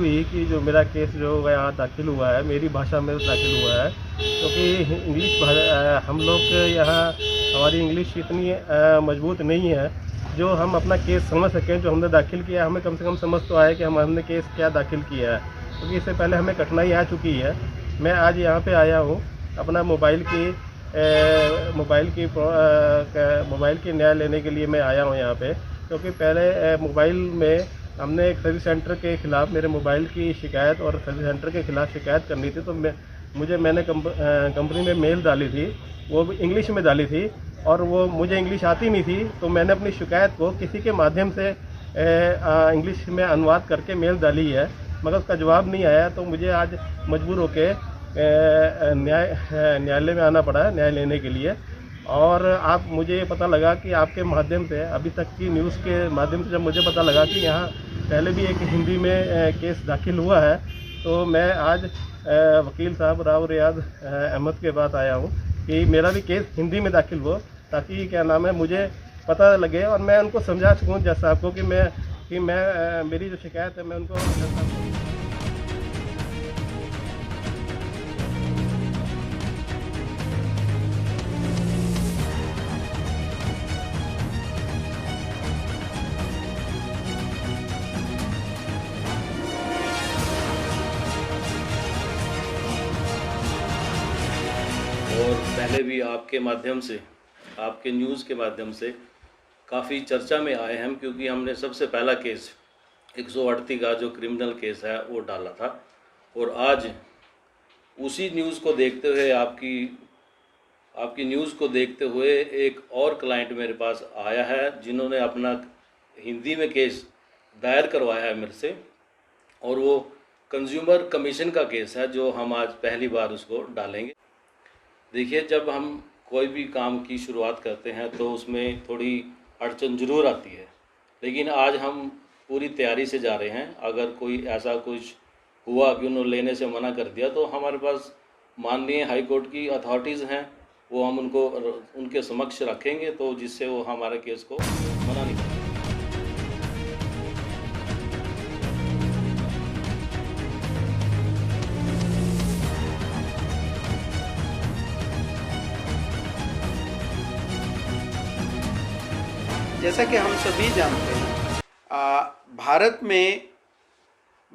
हुई कि जो मेरा केस जो यहाँ दाखिल हुआ है मेरी भाषा में दाखिल हुआ है, क्योंकि इंग्लिश हम लोग के यहाँ हमारी इंग्लिश इतनी मजबूत नहीं है जो हम अपना केस समझ सकें। जो हमने दाखिल किया हमें कम से कम समझ तो आए कि हमने केस क्या दाखिल किया है, क्योंकि इससे पहले हमें कठिनाई आ चुकी है। मैं आज यहाँ पे आया हूँ अपना मोबाइल की न्याय लेने के लिए मैं आया हूँ यहाँ पे, क्योंकि पहले मोबाइल में हमने एक सर्विस सेंटर के ख़िलाफ़ मेरे मोबाइल की शिकायत और सर्विस सेंटर के ख़िलाफ़ शिकायत करनी थी। तो मैंने कंपनी में मेल डाली थी, वो भी इंग्लिश में डाली थी और वो मुझे इंग्लिश आती नहीं थी। तो मैंने अपनी शिकायत को किसी के माध्यम से इंग्लिश में अनुवाद करके मेल डाली है, मगर उसका जवाब नहीं आया। तो मुझे आज मजबूर होकर न्यायालय में आना पड़ा न्याय लेने के लिए। और आप मुझे ये पता लगा कि आपके माध्यम से, अभी तक की न्यूज़ के माध्यम से जब मुझे पता लगा कि यहाँ पहले भी एक हिंदी में केस दाखिल हुआ है, तो मैं आज वकील साहब राव रियाज अहमद के पास आया हूँ कि मेरा भी केस हिंदी में दाखिल हो, ताकि क्या नाम है मुझे पता लगे और मैं उनको समझा सकूँ जज साहब को कि मैं मेरी जो शिकायत है मैं उनको जज साहब को। और पहले भी आपके माध्यम से, आपके न्यूज़ के माध्यम से काफ़ी चर्चा में आए हम, क्योंकि हमने सबसे पहला केस 138 का जो क्रिमिनल केस है वो डाला था। और आज उसी न्यूज़ को देखते हुए, आपकी न्यूज़ को देखते हुए एक और क्लाइंट मेरे पास आया है जिन्होंने अपना हिंदी में केस दायर करवाया है मेरे से, और वो कंज्यूमर कमीशन का केस है जो हम आज पहली बार उसको डालेंगे। देखिए, जब हम कोई भी काम की शुरुआत करते हैं तो उसमें थोड़ी अड़चन ज़रूर आती है, लेकिन आज हम पूरी तैयारी से जा रहे हैं। अगर कोई ऐसा कुछ हुआ कि उन्होंने लेने से मना कर दिया, तो हमारे पास माननीय हाई कोर्ट की अथॉरिटीज़ हैं, वो हम उनके समक्ष रखेंगे, तो जिससे वो हमारे केस को मना नहीं करेंगे। जैसा कि हम सभी जानते हैं, भारत में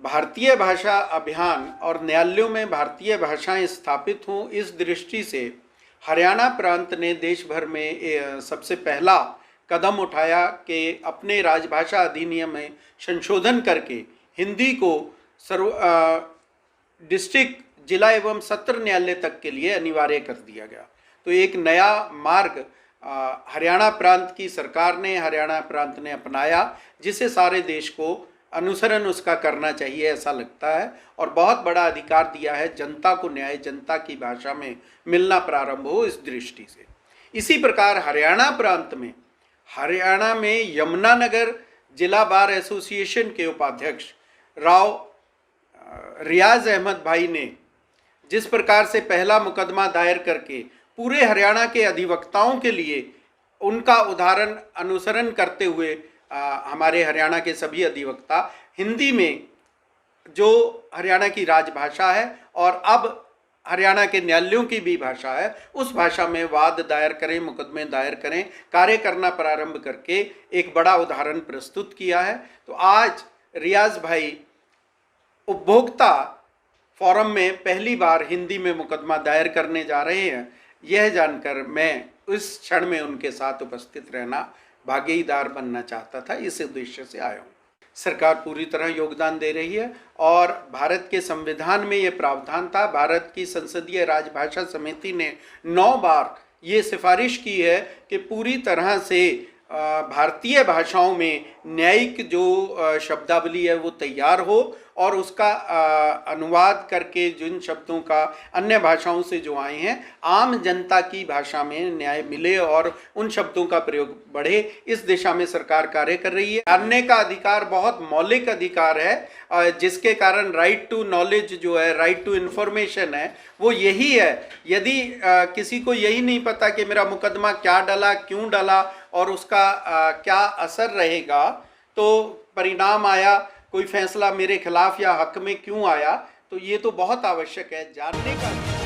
भारतीय भाषा अभियान और न्यायालयों में भारतीय भाषाएं स्थापित हों, इस दृष्टि से हरियाणा प्रांत ने देश भर में सबसे पहला कदम उठाया कि अपने राजभाषा अधिनियम में संशोधन करके हिंदी को डिस्ट्रिक्ट, जिला एवं सत्र न्यायालय तक के लिए अनिवार्य कर दिया गया। तो एक नया मार्ग हरियाणा प्रांत की सरकार ने, हरियाणा प्रांत ने अपनाया, जिसे सारे देश को अनुसरण उसका करना चाहिए ऐसा लगता है। और बहुत बड़ा अधिकार दिया है जनता को, न्याय जनता की भाषा में मिलना प्रारंभ हो, इस दृष्टि से। इसी प्रकार हरियाणा में यमुनानगर जिला बार एसोसिएशन के उपाध्यक्ष राव रियाज अहमद भाई ने जिस प्रकार से पहला मुकदमा दायर करके पूरे हरियाणा के अधिवक्ताओं के लिए उनका उदाहरण अनुसरण करते हुए हमारे हरियाणा के सभी अधिवक्ता हिंदी में, जो हरियाणा की राजभाषा है और अब हरियाणा के न्यायालयों की भी भाषा है, उस भाषा में वाद दायर करें, मुकदमे दायर करें, कार्य करना प्रारंभ करके एक बड़ा उदाहरण प्रस्तुत किया है। तो आज रियाज भाई उपभोक्ता फोरम में पहली बार हिंदी में मुकदमा दायर करने जा रहे हैं। यह जानकर मैं इस क्षण में उनके साथ उपस्थित रहना, भागीदार बनना चाहता था, इस उद्देश्य से आया हूँ। सरकार पूरी तरह योगदान दे रही है और भारत के संविधान में ये प्रावधान था। भारत की संसदीय राजभाषा समिति ने 9 बार ये सिफारिश की है कि पूरी तरह से भारतीय भाषाओं में न्यायिक जो शब्दावली है वो तैयार हो और उसका अनुवाद करके जिन शब्दों का अन्य भाषाओं से जो आए हैं, आम जनता की भाषा में न्याय मिले और उन शब्दों का प्रयोग बढ़े, इस दिशा में सरकार कार्य कर रही है। जानने का अधिकार बहुत मौलिक अधिकार है, जिसके कारण राइट टू नॉलेज जो है, राइट टू इन्फॉर्मेशन है, वो यही है। यदि किसी को यही नहीं पता कि मेरा मुकदमा क्या डला, क्यों डला और उसका क्या असर रहेगा, तो परिणाम आया कोई फैसला मेरे खिलाफ या हक में क्यों आया, तो ये तो बहुत आवश्यक है जानने का।